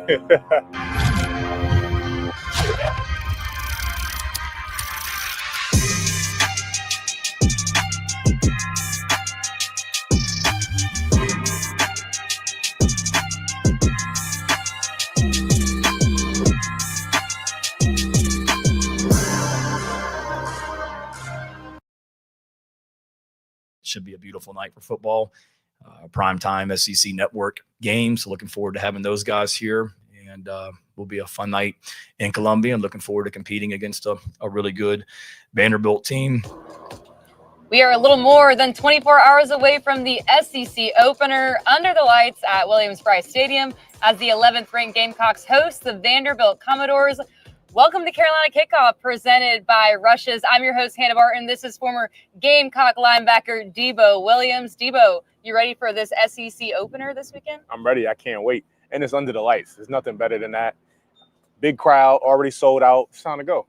Should be a beautiful night for football. Primetime SEC network games. So looking forward to having those guys here, and will be a fun night in Columbia. I'm looking forward to competing against a really good Vanderbilt team. We are a little more than 24 hours away from the SEC opener under the lights at Williams-Brice Stadium as the 11th ranked Gamecocks host the Vanderbilt Commodores. Welcome to Carolina Kickoff, presented by Rushes. I'm your host, Hanna Barton. This is former Gamecock linebacker Debo Williams. Debo, you ready for this SEC opener this weekend? I'm ready. I can't wait. And it's under the lights. There's nothing better than that. Big crowd, already sold out. It's time to go.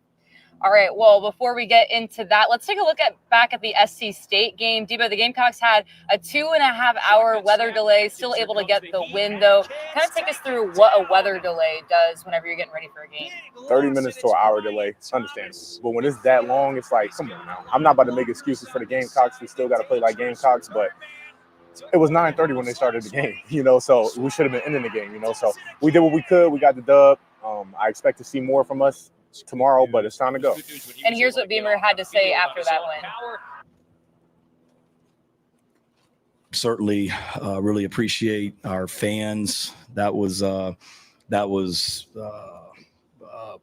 All right, well, before we get into that, let's take a look back at the SC State game. Debo, the Gamecocks had a 2.5-hour weather delay, still able to get the win, though. Kind of take us through what a weather delay does whenever you're getting ready for a game. 30 minutes to an hour delay, it's understandable. But when it's that long, it's like, come on now. I'm not about to make excuses for the Gamecocks. We still got to play like Gamecocks, but it was 9:30 when they started the game, so we should have been ending the game, So we did what we could. We got the dub. I expect to see more from us tomorrow, but it's time to go. And here's what Beamer had to say after that win. Certainly really appreciate our fans. That was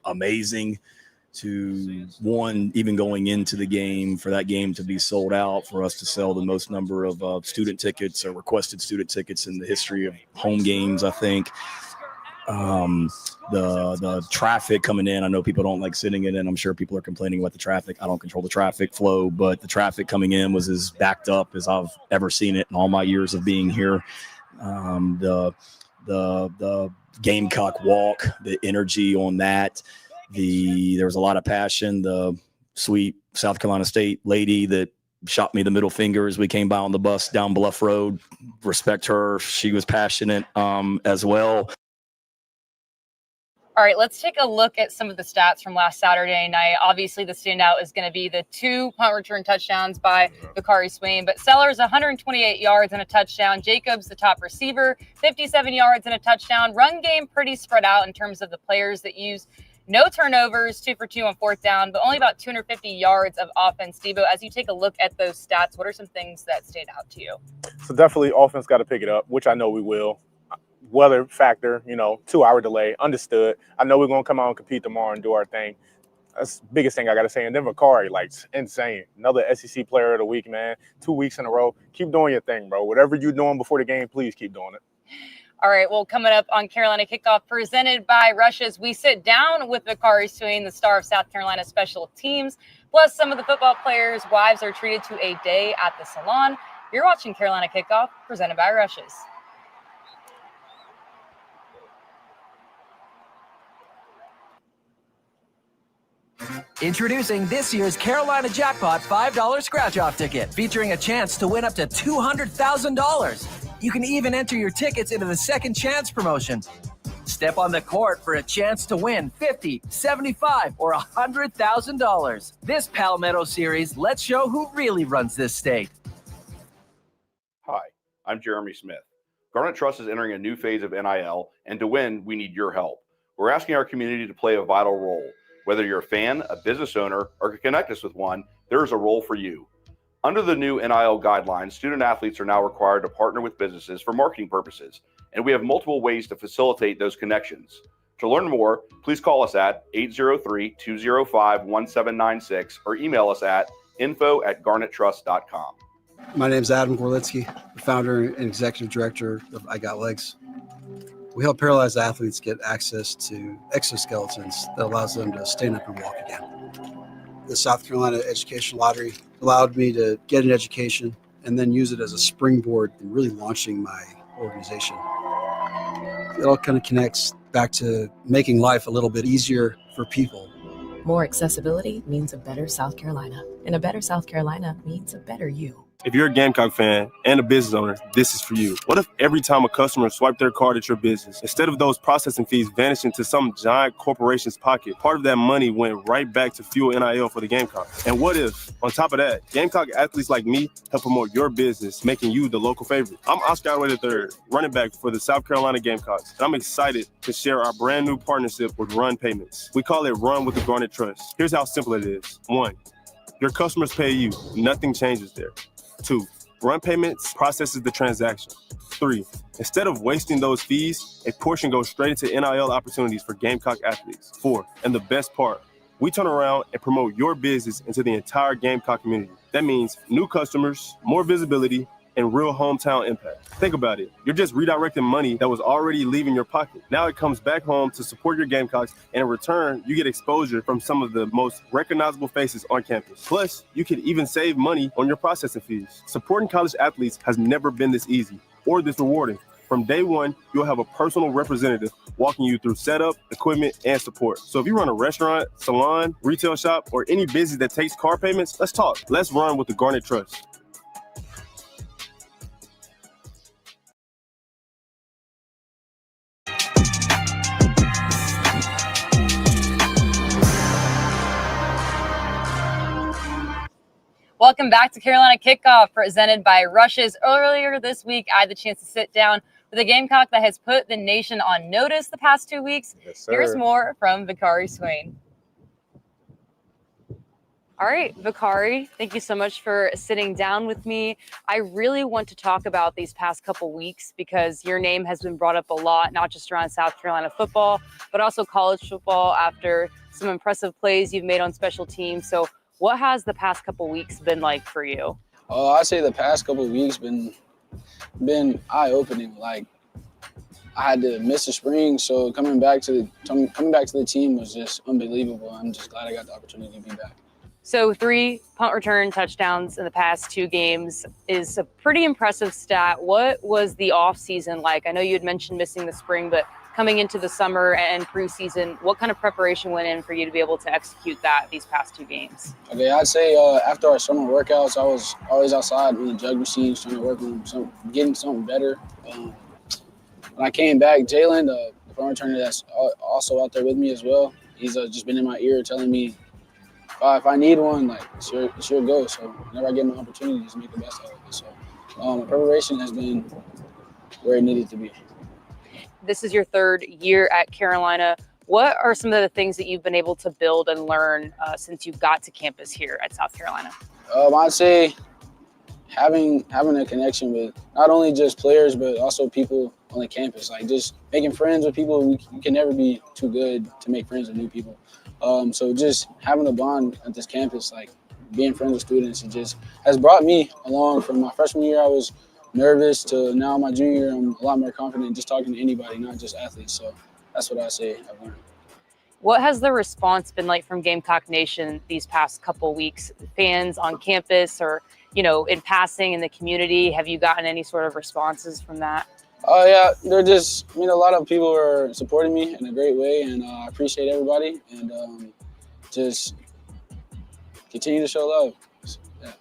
amazing to, one, even going into the game, for that game to be sold out, for us to sell the most number of student tickets or requested student tickets in the history of home games, I think. The traffic coming in, I know people don't like sitting in it. I'm sure people are complaining about the traffic. I don't control the traffic flow, but the traffic coming in was as backed up as I've ever seen it in all my years of being here. The Gamecock walk, the energy on that, there was a lot of passion. The sweet South Carolina State lady that shot me the middle finger as we came by on the bus down Bluff Road, respect her. She was passionate as well. All right, let's take a look at some of the stats from last Saturday night. Obviously, the standout is going to be the 2 punt return touchdowns by Vicari Swain, but Sellers, 128 yards and a touchdown. Jacobs, the top receiver, 57 yards and a touchdown. Run game pretty spread out in terms of the players that use. No turnovers, 2 for 2 on fourth down, but only about 250 yards of offense. Debo, as you take a look at those stats, what are some things that stand out to you? So definitely offense got to pick it up, which I know we will. Weather factor, 2-hour delay, understood. I know we're going to come out and compete tomorrow and do our thing. That's the biggest thing I got to say. And then Vicari, insane. Another SEC player of the week, man. 2 weeks in a row. Keep doing your thing, bro. Whatever you're doing before the game, please keep doing it. All right, well, coming up on Carolina Kickoff, presented by Rushes, we sit down with Vicari Swain, the star of South Carolina special teams, plus some of the football players' wives are treated to a day at the salon. You're watching Carolina Kickoff, presented by Rushes. Introducing this year's Carolina Jackpot $5 scratch-off ticket, featuring a chance to win up to $200,000. You can even enter your tickets into the Second Chance promotion. Step on the court for a chance to win $50, $75, or $100,000. This Palmetto series lets show who really runs this state. Hi, I'm Jeremy Smith. Garnet Trust is entering a new phase of NIL, and to win, we need your help. We're asking our community to play a vital role. Whether you're a fan, a business owner, or can connect us with one, there is a role for you. Under the new NIL guidelines, student athletes are now required to partner with businesses for marketing purposes, and we have multiple ways to facilitate those connections. To learn more, please call us at 803-205-1796 or email us at info@garnettrust.com. My name is Adam Gorlitsky, the founder and executive director of I Got Legs. We help paralyzed athletes get access to exoskeletons that allows them to stand up and walk again. The South Carolina Education Lottery allowed me to get an education and then use it as a springboard in really launching my organization. It all kind of connects back to making life a little bit easier for people. More accessibility means a better South Carolina, and a better South Carolina means a better you. If you're a Gamecock fan and a business owner, this is for you. What if every time a customer swiped their card at your business, instead of those processing fees vanishing to some giant corporation's pocket, part of that money went right back to fuel NIL for the Gamecocks? And what if, on top of that, Gamecock athletes like me help promote your business, making you the local favorite? I'm Oscar Galloway III, running back for the South Carolina Gamecocks, and I'm excited to share our brand new partnership with Run Payments. We call it Run with the Garnet Trust. Here's how simple it is. 1, your customers pay you. Nothing changes there. 2, Run Payments processes the transaction. 3, instead of wasting those fees, a portion goes straight into NIL opportunities for Gamecock athletes. 4, and the best part, we turn around and promote your business into the entire Gamecock community. That means new customers, more visibility, and real hometown impact. Think about it. You're just redirecting money that was already leaving your pocket. Now it comes back home to support your Gamecocks, and in return, you get exposure from some of the most recognizable faces on campus. Plus, you can even save money on your processing fees. Supporting college athletes has never been this easy or this rewarding. From day one, you'll have a personal representative walking you through setup, equipment, and support. So if you run a restaurant, salon, retail shop, or any business that takes card payments, let's talk. Let's run with the Garnet Trust. Welcome back to Carolina Kickoff, presented by Rushes. Earlier this week, I had the chance to sit down with a Gamecock that has put the nation on notice the past 2 weeks. Yes, sir. Here's more from Vicari Swain. All right, Vicari, thank you so much for sitting down with me. I really want to talk about these past couple weeks because your name has been brought up a lot, not just around South Carolina football, but also college football after some impressive plays you've made on special teams. So what has the past couple weeks been like for you? I'd say the past couple of weeks been eye-opening. Like, I had to miss the spring, so coming back to the team was just unbelievable. I'm just glad I got the opportunity to be back. So 3 punt return touchdowns in the past 2 games is a pretty impressive stat. What was the off season like? I know you had mentioned missing the spring, but coming into the summer and preseason, what kind of preparation went in for you to be able to execute that these past 2 games? Okay, I'd say after our summer workouts, I was always outside on the jug machines trying to work on getting something better. When I came back, Jalen, the punt returner that's also out there with me as well, he's just been in my ear telling me, if I need one, like, it's your go. So whenever I get my opportunity, just make the best out of it. So my preparation has been where it needed to be. This is your 3rd year at Carolina. What are some of the things that you've been able to build and learn since you got to campus here at South Carolina? I'd say having a connection with not only just players, but also people on the campus. Like, just making friends with people. You can never be too good to make friends with new people. So just having a bond at this campus, like being friends with students, it just has brought me along. From my freshman year, I was nervous to now my junior year, I'm a lot more confident just talking to anybody, not just athletes. So that's what I say I've learned. What has the response been like from Gamecock Nation these past couple weeks? Fans on campus or, in passing in the community, have you gotten any sort of responses from that? Yeah, they're just, a lot of people are supporting me in a great way, and I appreciate everybody, and just continue to show love. Yeah.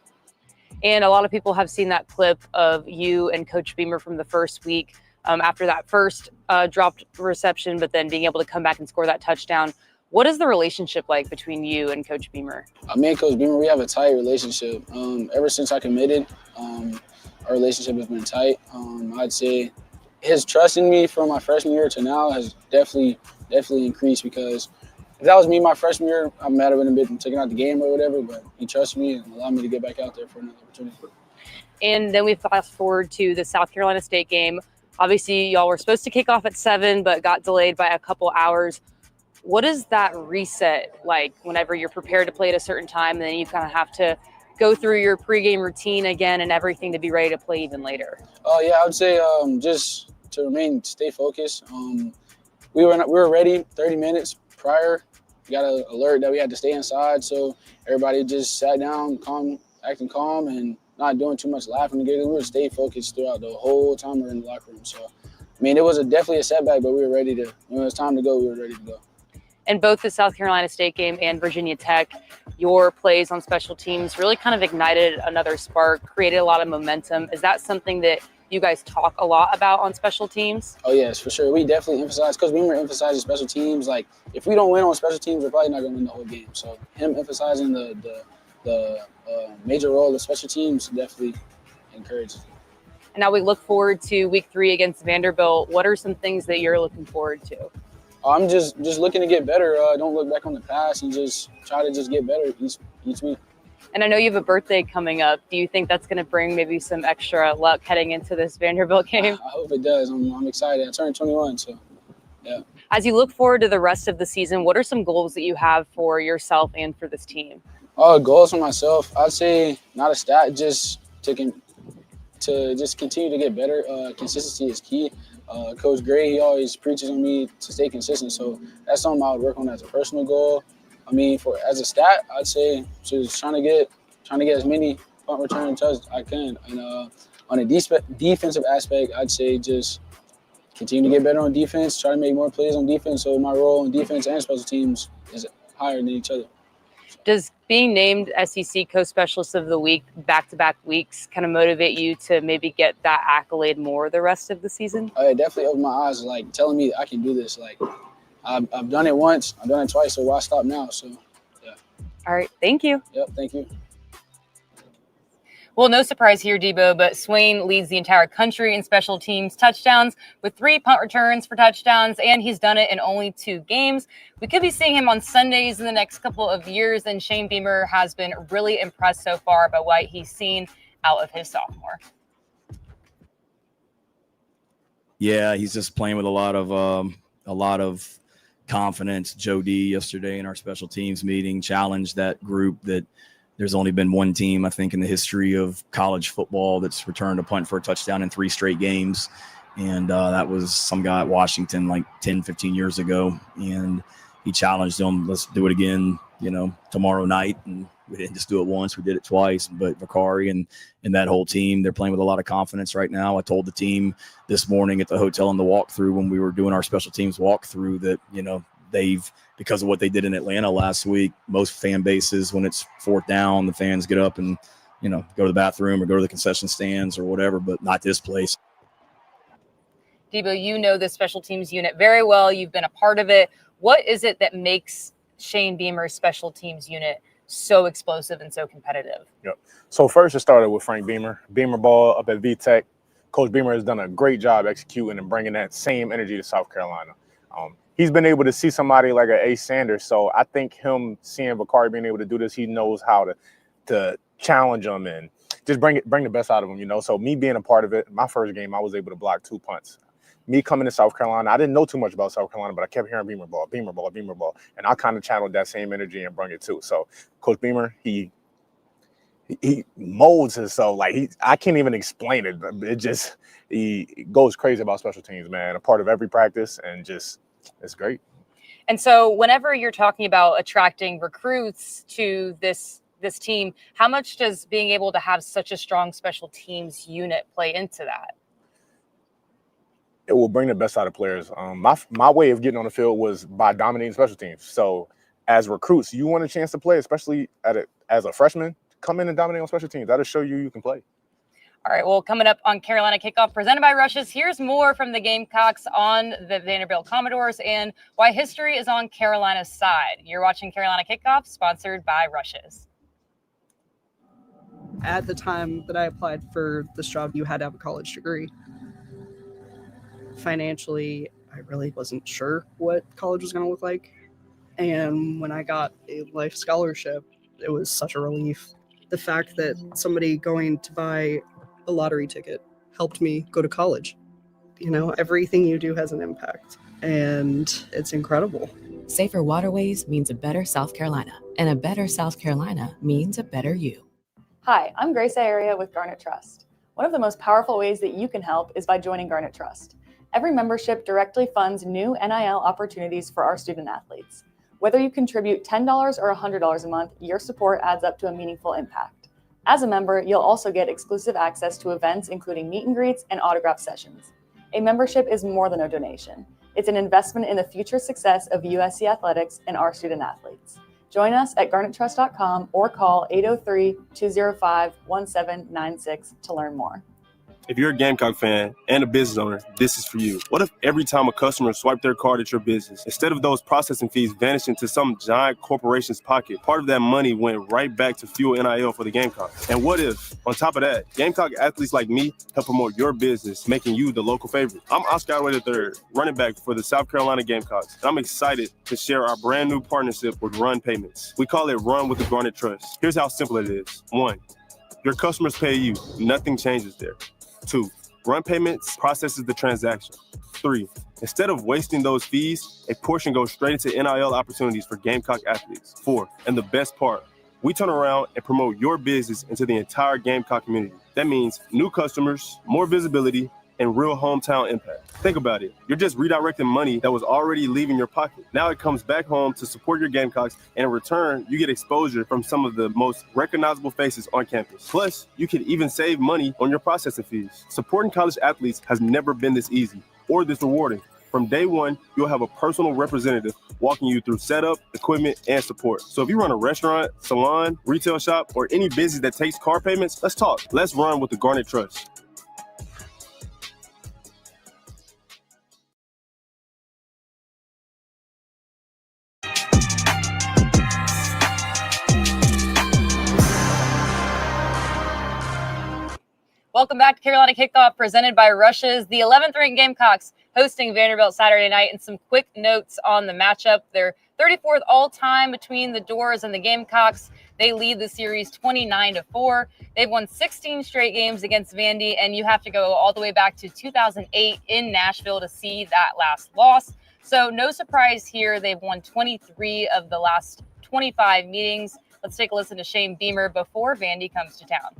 And a lot of people have seen that clip of you and Coach Beamer from the first week after that first dropped reception, but then being able to come back and score that touchdown. What is the relationship like between you and Coach Beamer? Me and Coach Beamer, we have a tight relationship. Ever since I committed, our relationship has been tight. I'd say his trust in me from my freshman year to now has definitely increased, because if that was me my freshman year, I might have been taken out the game or whatever, but he trusted me and allowed me to get back out there for another opportunity. And then we fast forward to the South Carolina State game. Obviously, y'all were supposed to kick off at 7, but got delayed by a couple hours. What is that reset like whenever you're prepared to play at a certain time, and then you kind of have to go through your pregame routine again and everything to be ready to play even later? Yeah, I would say just to stay focused. We were ready 30 minutes prior. We got an alert that we had to stay inside, so everybody just sat down, acting calm, and not doing too much laughing together. We were staying focused throughout the whole time we were in the locker room. So, it was definitely a setback, but we were ready to. When it was time to go, we were ready to go. In both the South Carolina State game and Virginia Tech, your plays on special teams really kind of ignited another spark, created a lot of momentum. Is that something that you guys talk a lot about on special teams? Oh, yes, for sure. We definitely emphasize, because we were emphasizing special teams. Like, if we don't win on special teams, we're probably not going to win the whole game. So him emphasizing the major role of special teams definitely encourages. And now we look forward to week 3 against Vanderbilt. What are some things that you're looking forward to? I'm just looking to get better. Don't look back on the past and just try to just get better each week. And I know you have a birthday coming up. Do you think that's going to bring maybe some extra luck heading into this Vanderbilt game? I hope it does. I'm excited. I turned 21, so yeah. As you look forward to the rest of the season, what are some goals that you have for yourself and for this team? Goals for myself, I'd say not a stat, just to just continue to get better. Consistency is key. Coach Gray, he always preaches on me to stay consistent, so that's something I would work on as a personal goal. I mean, as a stat, I'd say just trying to get as many punt return touches as I can. And on a defensive aspect, I'd say just continue to get better on defense, try to make more plays on defense, so my role on defense and special teams is higher than each other. Does being named SEC Coach Specialist of the Week back-to-back weeks kind of motivate you to maybe get that accolade more the rest of the season? It definitely opened my eyes, like telling me I can do this. Like I've done it once, I've done it twice, so why stop now? So yeah. All right, thank you. Yep, thank you. Well, no surprise here, Debo, but Swain leads the entire country in special teams touchdowns with 3 punt returns for touchdowns, and he's done it in only 2 games. We could be seeing him on Sundays in the next couple of years, and Shane Beamer has been really impressed so far by what he's seen out of his sophomore. Yeah, he's just playing with a lot of confidence. Joe D yesterday in our special teams meeting challenged that group that there's only been one team, I think, in the history of college football that's returned a punt for a touchdown in 3 straight games. And that was some guy at Washington like 10, 15 years ago. And he challenged them, let's do it again, tomorrow night. And we didn't just do it once, we did it twice. But Vicari and that whole team, they're playing with a lot of confidence right now. I told the team this morning at the hotel in the walkthrough when we were doing our special teams walkthrough that, they've, because of what they did in Atlanta last week, most fan bases, when it's 4th down, the fans get up and, go to the bathroom or go to the concession stands or whatever, but not this place. Debo, you know the special teams unit very well. You've been a part of it. What is it that makes Shane Beamer's special teams unit so explosive and so competitive? Yep. So first it started with Frank Beamer. Beamer ball up at VTech. Coach Beamer has done a great job executing and bringing that same energy to South Carolina. He's been able to see somebody like an Ace Sanders. So I think him seeing Vicari being able to do this, he knows how to challenge him and just bring the best out of him, So me being a part of it, my first game, I was able to block 2 punts. Me coming to South Carolina, I didn't know too much about South Carolina, but I kept hearing Beamer ball. And I kind of channeled that same energy and bring it too. So Coach Beamer, he molds himself. Like I can't even explain it. He goes crazy about special teams, man. A part of every practice and just, it's great. And so whenever you're talking about attracting recruits to this team, how much does being able to have such a strong special teams unit play into that? It will bring the best out of players. My way of getting on the field was by dominating special teams. So as recruits, you want a chance to play, especially as a freshman, come in and dominate on special teams. That'll show you can play. All right, well, coming up on Carolina Kickoff, presented by Rushes, here's more from the Gamecocks on the Vanderbilt Commodores and why history is on Carolina's side. You're watching Carolina Kickoff, sponsored by Rushes. At the time that I applied for this job, you had to have a college degree. Financially, I really wasn't sure what college was going to look like. And when I got a life scholarship, it was such a relief. The fact that somebody going to buy a lottery ticket helped me go to college. Everything you do has an impact, and it's incredible. Safer waterways means a better South Carolina, and a better South Carolina means a better you. Hi, I'm Grace Area with Garnet Trust. One of the most powerful ways that you can help is by joining Garnet Trust. Every membership directly funds new NIL opportunities for our student athletes. Whether you contribute $10 or $100 a month, your support adds up to a meaningful impact. As a member, you'll also get exclusive access to events including meet and greets and autograph sessions. A membership is more than a donation. It's an investment in the future success of USC athletics and our student athletes. Join us at garnettrust.com or call 803-205-1796 to learn more. If you're a Gamecock fan and a business owner, this is for you. What if every time a customer swiped their card at your business, instead of those processing fees vanishing to some giant corporation's pocket, part of that money went right back to fuel NIL for the Gamecocks? And what if, on top of that, Gamecock athletes like me help promote your business, making you the local favorite? I'm Oscar Alway III, running back for the South Carolina Gamecocks, and I'm excited to share our brand new partnership with Run Payments. We call it Run with the Garnet Trust. Here's how simple it is. 1, your customers pay you. Nothing changes there. 2, Run Payments processes the transaction. 3, instead of wasting those fees, a portion goes straight into NIL opportunities for Gamecock athletes. 4, and the best part, we turn around and promote your business into the entire Gamecock community. That means new customers, more visibility, and real hometown impact. Think about it. You're just redirecting money that was already leaving your pocket. Now it comes back home to support your Gamecocks, and in return, you get exposure from some of the most recognizable faces on campus. Plus, you can even save money on your processing fees. Supporting college athletes has never been this easy or this rewarding. From day one, you'll have a personal representative walking you through setup, equipment, and support. So if you run a restaurant, salon, retail shop, or any business that takes card payments, let's talk. Let's run with the Garnet Trust. Welcome back to Carolina Kickoff, presented by Rushes. The 11th ranked Gamecocks hosting Vanderbilt Saturday night. And some quick notes on the matchup. They're 34th all-time between the Doors and the Gamecocks. They lead the series 29-4. They've won 16 straight games against Vandy, and you have to go all the way back to 2008 in Nashville to see that last loss. So no surprise here. They've won 23 of the last 25 meetings. Let's take a listen to Shane Beamer before Vandy comes to town.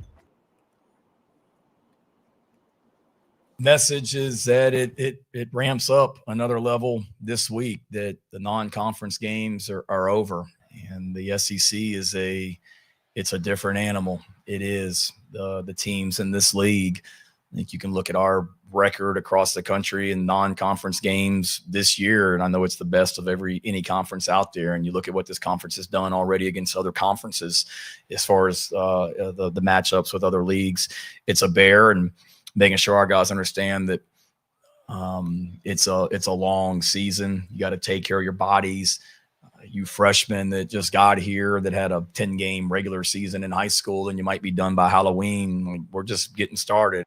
Message is that it ramps up another level this week, that the non-conference games are over, and the SEC is it's a different animal. It is the teams in this league. I think you can look at our record across the country in non-conference games this year, and I know it's the best of any conference out there. And you look at what this conference has done already against other conferences as far as the matchups with other leagues. It's a bear, and making sure our guys understand that it's a long season. You got to take care of your bodies. You freshmen that just got here that had a 10-game regular season in high school, and you might be done by Halloween. We're just getting started.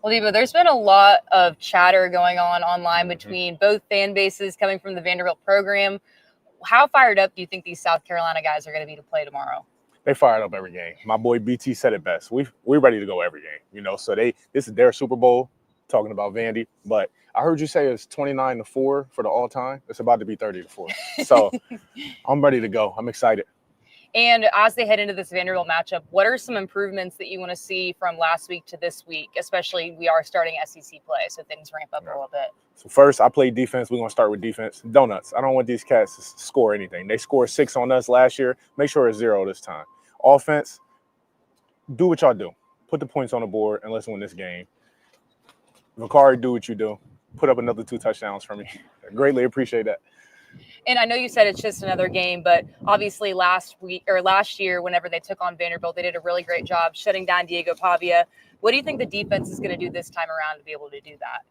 Well, Debo, there's been a lot of chatter going on online between both fan bases coming from the Vanderbilt program. How fired up do you think these South Carolina guys are going to be to play tomorrow? They fired up every game. My boy BT said it best. We're ready to go every game, So this is their Super Bowl, talking about Vandy. But I heard you say it's 29-4 for the all-time. It's about to be 30-4. So I'm ready to go. I'm excited. And as they head into this Vanderbilt matchup, what are some improvements that you want to see from last week to this week? Especially, we are starting SEC play, so things ramp up a little bit. So first, I play defense. We're going to start with defense. Donuts. I don't want these cats to score anything. They scored 6 on us last year. Make sure it's 0 this time. Offense, do what y'all do. Put the points on the board and let's win this game. Vicari, do what you do. Put up another 2 touchdowns for me. I greatly appreciate that. And I know you said it's just another game, but obviously last year, whenever they took on Vanderbilt, they did a really great job shutting down Diego Pavia. What do you think the defense is going to do this time around to be able to do that?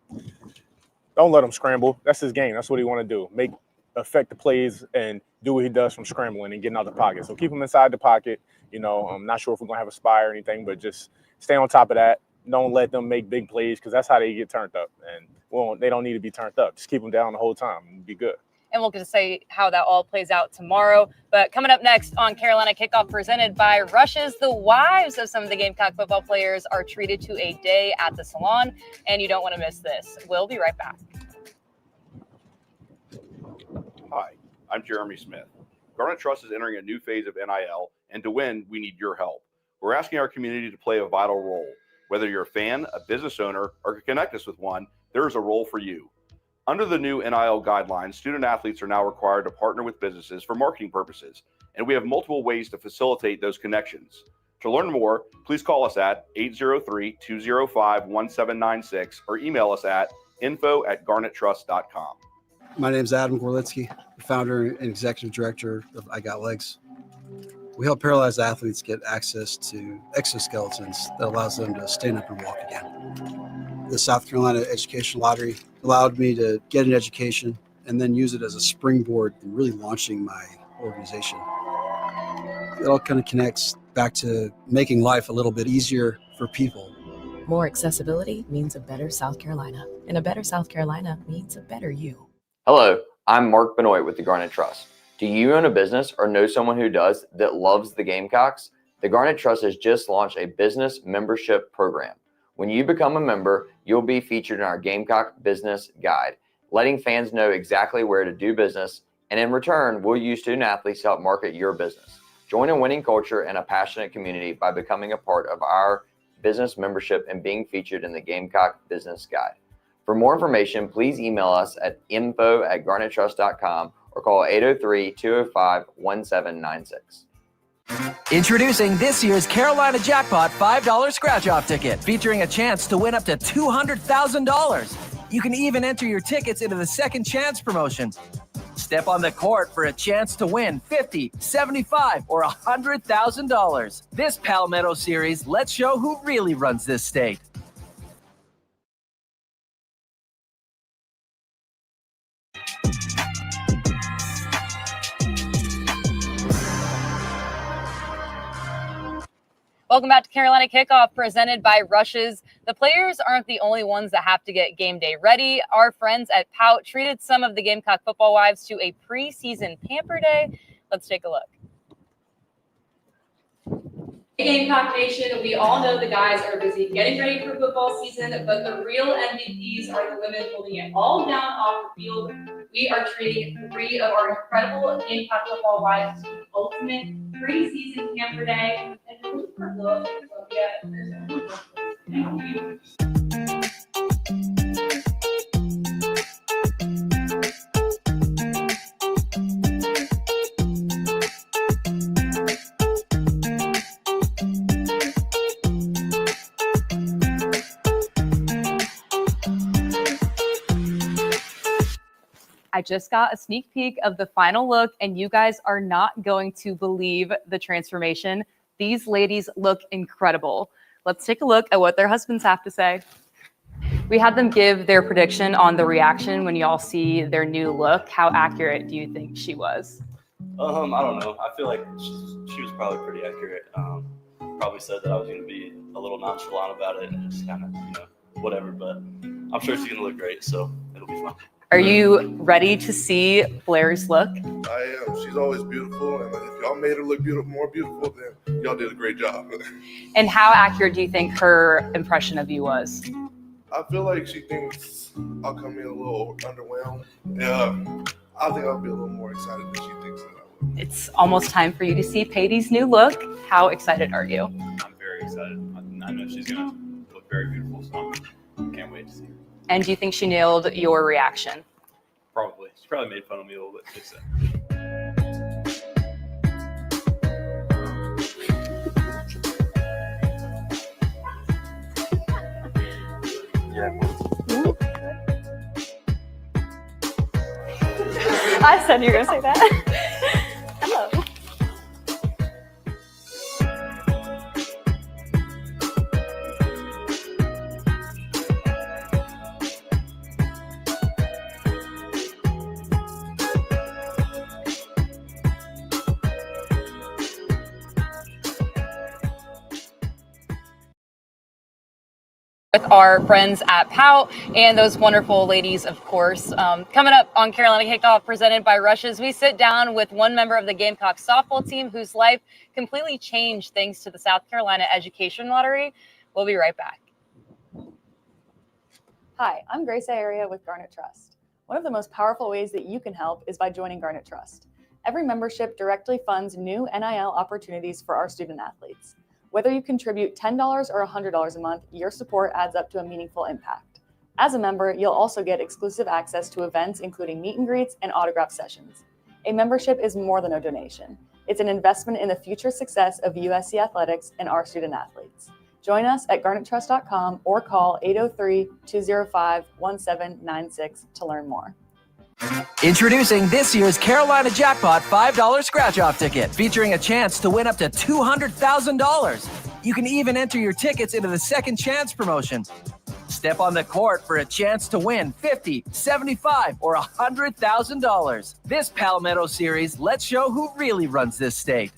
Don't let him scramble. That's his game. That's what he want to do. Affect the plays and do what he does from scrambling and getting out the pocket. So keep him inside the pocket. I'm not sure if we're going to have a spy or anything, but just stay on top of that. Don't let them make big plays, because that's how they get turned up. And they don't need to be turned up. Just keep them down the whole time and be good. And we'll get to say how that all plays out tomorrow. But coming up next on Carolina Kickoff, presented by Rushes, the wives of some of the Gamecock football players are treated to a day at the salon, and you don't want to miss this. We'll be right back. Hi, I'm Jeremy Smith. Garnet Trust is entering a new phase of NIL, and to win, we need your help. We're asking our community to play a vital role. Whether you're a fan, a business owner, or can connect us with one, there is a role for you. Under the new NIL guidelines, student athletes are now required to partner with businesses for marketing purposes, and we have multiple ways to facilitate those connections. To learn more, please call us at 803-205-1796 or email us at info@garnettrust.com. My name is Adam Gorlitsky, founder and executive director of I Got Legs. We help paralyzed athletes get access to exoskeletons that allows them to stand up and walk again. The South Carolina Education Lottery allowed me to get an education and then use it as a springboard in really launching my organization. It all kind of connects back to making life a little bit easier for people. More accessibility means a better South Carolina, and a better South Carolina means a better you. Hello, I'm Mark Benoit with the Garnet Trust. Do you own a business or know someone who does that loves the Gamecocks? The Garnet Trust has just launched a business membership program. When you become a member, you'll be featured in our Gamecock Business Guide, letting fans know exactly where to do business, and in return, we'll use student athletes to help market your business. Join a winning culture and a passionate community by becoming a part of our business membership and being featured in the Gamecock Business Guide. For more information, please email us at info@garnettrust.com or call 803-205-1796. Introducing this year's Carolina Jackpot $5 scratch-off ticket, featuring a chance to win up to $200,000. You can even enter your tickets into the second chance promotion. Step on the court for a chance to win $50, $75, or $100,000. This Palmetto series, let's show who really runs this state. Welcome back to Carolina Kickoff, presented by Rushes. The players aren't the only ones that have to get game day ready. Our friends at Pout treated some of the Gamecock football wives to a preseason pamper day. Let's take a look. Hey Gamecock Nation, we all know the guys are busy getting ready for football season, but the real MVPs are the women holding it all down off the field. We are treating 3 of our incredible Gamecock football wives to the ultimate preseason pamper day. And look for love. Thank you. I just got a sneak peek of the final look, and you guys are not going to believe the transformation. These ladies look incredible. Let's take a look at what their husbands have to say. We had them give their prediction on the reaction when y'all see their new look. How accurate do you think she was? I don't know. I feel like she was probably pretty accurate. Probably said that I was going to be a little nonchalant about it and just kind of, whatever. But I'm sure she's going to look great, so it'll be fun. Are you ready to see Blair's look? I am. She's always beautiful, and if y'all made her look more beautiful, then y'all did a great job. And how accurate do you think her impression of you was? I feel like she thinks I'll come in a little underwhelmed. Yeah, I think I'll be a little more excited than she thinks that I will. It's almost time for you to see Patty's new look. How excited are you? I'm very excited. I know she's going to look very beautiful, so I can't wait to see her. And do you think she nailed your reaction? Probably. She probably made fun of me a little bit. So. I said you were going to say that. Hello. With our friends at Pout and those wonderful ladies, of course. Coming up on Carolina Kickoff, presented by Rushes, we sit down with one member of the Gamecock softball team whose life completely changed thanks to the South Carolina Education Lottery. We'll be right back. Hi, I'm Grace Area with Garnet Trust. One of the most powerful ways that you can help is by joining Garnet Trust. Every membership directly funds new NIL opportunities for our student athletes. Whether you contribute $10 or $100 a month, your support adds up to a meaningful impact. As a member, you'll also get exclusive access to events including meet and greets and autograph sessions. A membership is more than a donation. It's an investment in the future success of USC athletics and our student athletes. Join us at garnettrust.com or call 803-205-1796 to learn more. Introducing this year's Carolina Jackpot $5 scratch-off ticket, featuring a chance to win up to $200,000. You can even enter your tickets into the second chance promotion. Step on the court for a chance to win $50, $75, or $100,000. This Palmetto series lets show who really runs this state.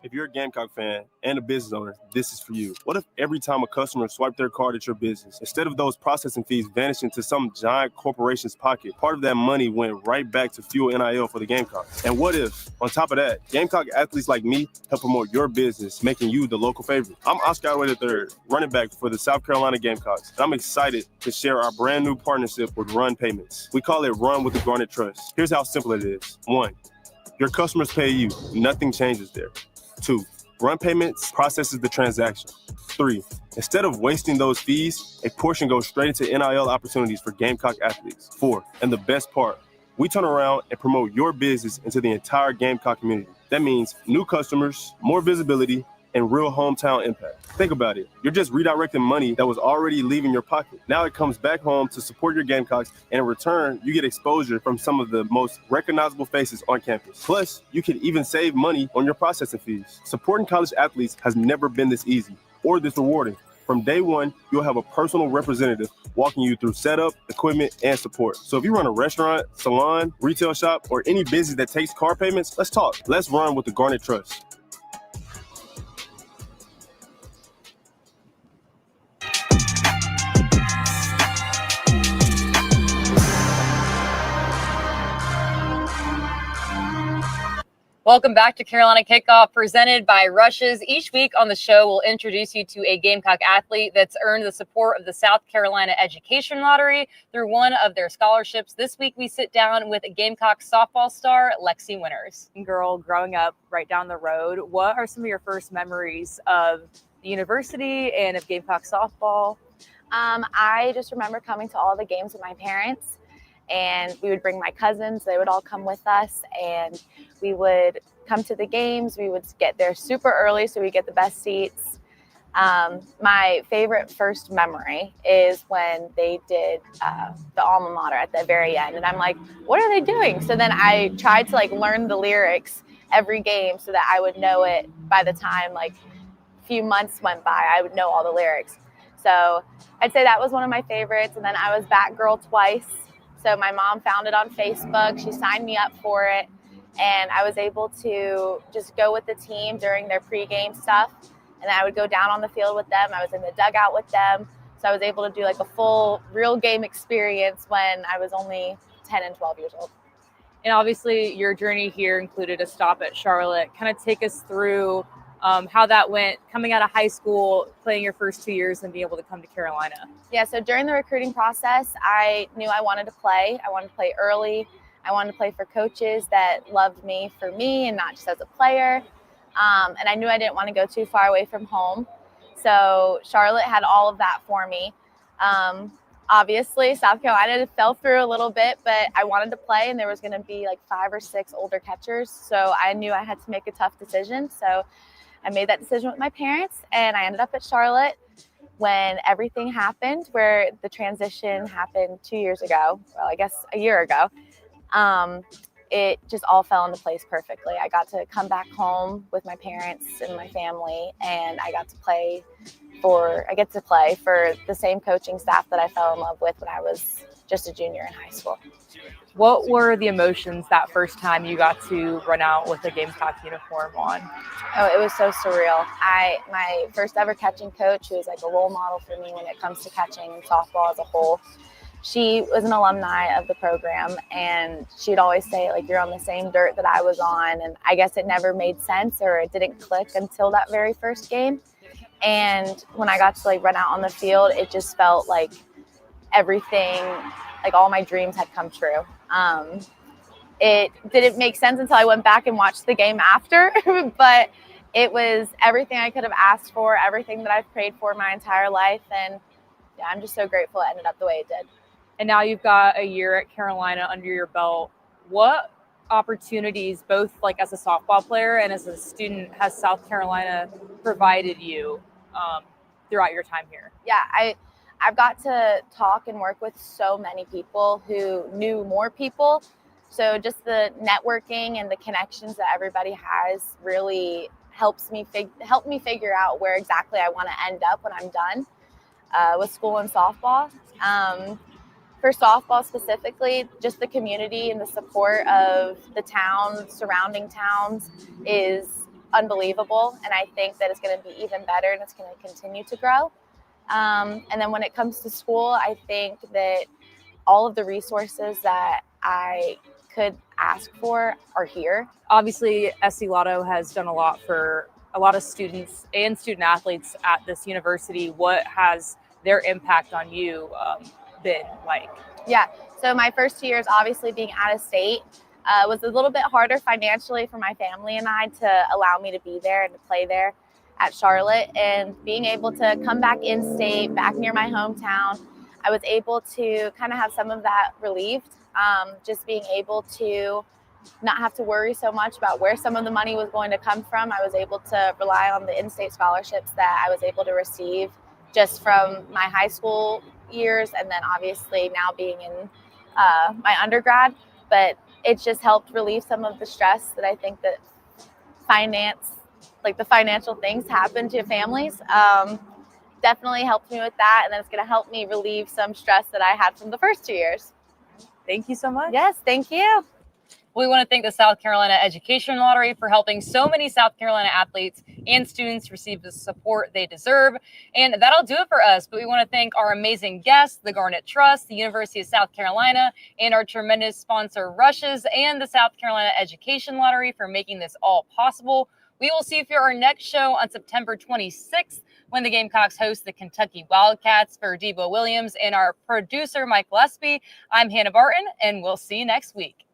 If you're a Gamecock fan and a business owner, this is for you. What if every time a customer swiped their card at your business, instead of those processing fees vanishing into some giant corporation's pocket, part of that money went right back to fuel NIL for the Gamecocks? And what if, on top of that, Gamecock athletes like me help promote your business, making you the local favorite? I'm Oscar Alway III, running back for the South Carolina Gamecocks, and I'm excited to share our brand new partnership with Run Payments. We call it Run with the Garnet Trust. Here's how simple it is. 1, your customers pay you. Nothing changes there. 2, Run Payments processes the transaction. 3, instead of wasting those fees, a portion goes straight into NIL opportunities for Gamecock athletes. 4, and the best part, we turn around and promote your business into the entire Gamecock community. That means new customers, more visibility, and real hometown impact. Think about it. You're just redirecting money that was already leaving your pocket. Now it comes back home to support your Gamecocks, and in return, you get exposure from some of the most recognizable faces on campus. Plus, you can even save money on your processing fees. Supporting college athletes has never been this easy or this rewarding. From day one, you'll have a personal representative walking you through setup, equipment, and support. So if you run a restaurant, salon, retail shop, or any business that takes card payments, let's talk. Let's run with the Garnet Trust. Welcome back to Carolina Kickoff, presented by Rushes. Each week on the show, we'll introduce you to a Gamecock athlete that's earned the support of the South Carolina Education Lottery through one of their scholarships. This week, we sit down with Gamecock softball star Lexi Winters. Girl, growing up right down the road, what are some of your first memories of the university and of Gamecock softball? I just remember coming to all the games with my parents, and we would bring my cousins. They would all come with us, and we would come to the games. We would get there super early so we get the best seats. My favorite first memory is when they did the alma mater at the very end, and I'm like, what are they doing? So then I tried to learn the lyrics every game so that I would know it by the time a few months went by. I would know all the lyrics. So I'd say that was one of my favorites. And then I was Batgirl twice. So my mom found it on Facebook. She signed me up for it. And I was able to just go with the team during their pregame stuff. And then I would go down on the field with them. I was in the dugout with them. So I was able to do a full real game experience when I was only 10 and 12 years old. And obviously your journey here included a stop at Charlotte. Kind of take us through how that went coming out of high school, playing your first 2 years and being able to come to Carolina. Yeah, so during the recruiting process, I knew I wanted to play. I wanted to play early. I wanted to play for coaches that loved me for me and not just as a player. And I knew I didn't want to go too far away from home. So Charlotte had all of that for me. Obviously, South Carolina fell through a little bit, but I wanted to play, and there was going to be 5 or 6 older catchers. So I knew I had to make a tough decision. So I made that decision with my parents, and I ended up at Charlotte when everything happened, where the transition happened 2 years ago. Well, I guess a year ago. It just all fell into place perfectly. I got to come back home with my parents and my family, and I get to play for the same coaching staff that I fell in love with when I was just a junior in high school. What were the emotions that first time you got to run out with a Gamecock uniform on? Oh, it was so surreal. My first ever catching coach, who was a role model for me when it comes to catching softball as a whole, she was an alumni of the program, and she'd always say, you're on the same dirt that I was on. And I guess it never made sense, or it didn't click until that very first game. And when I got to run out on the field, it just felt like everything, all my dreams had come true. It didn't make sense until I went back and watched the game after, but it was everything I could have asked for, everything that I've prayed for my entire life. And yeah, I'm just so grateful it ended up the way it did. And now you've got a year at Carolina under your belt. What opportunities, both as a softball player and as a student, has South Carolina provided you throughout your time here? Yeah, I've got to talk and work with so many people who knew more people. So just the networking and the connections that everybody has really helped me figure out where exactly I want to end up when I'm done with school and softball. For softball specifically, just the community and the support of the town, surrounding towns is unbelievable. And I think that it's going to be even better and it's going to continue to grow. And then when it comes to school, I think that all of the resources that I could ask for are here. Obviously, SC Lotto has done a lot for a lot of students and student athletes at this university. What has their impact on you been like? Yeah, so my first 2 years, obviously being out of state, was a little bit harder financially for my family and I to allow me to be there and to play there at Charlotte. And being able to come back in state, back near my hometown, I was able to kind of have some of that relieved. Just being able to not have to worry so much about where some of the money was going to come from. I was able to rely on the in-state scholarships that I was able to receive just from my high school years, and then obviously now being in my undergrad. But it just helped relieve some of the stress that I think that the financial things happen to families. Definitely helped me with that, and then it's going to help me relieve some stress that I had from the first 2 years. Thank you so much. Yes, thank you. We want to thank the South Carolina Education Lottery for helping so many South Carolina athletes and students receive the support they deserve. And that'll do it for us. But we want to thank our amazing guests, the Garnet Trust, the University of South Carolina, and our tremendous sponsor, Rushes, and the South Carolina Education Lottery for making this all possible. We will see you for our next show on September 26th when the Gamecocks host the Kentucky Wildcats. For Debo Williams and our producer, Mike Gillespie, I'm Hanna Barton, and we'll see you next week.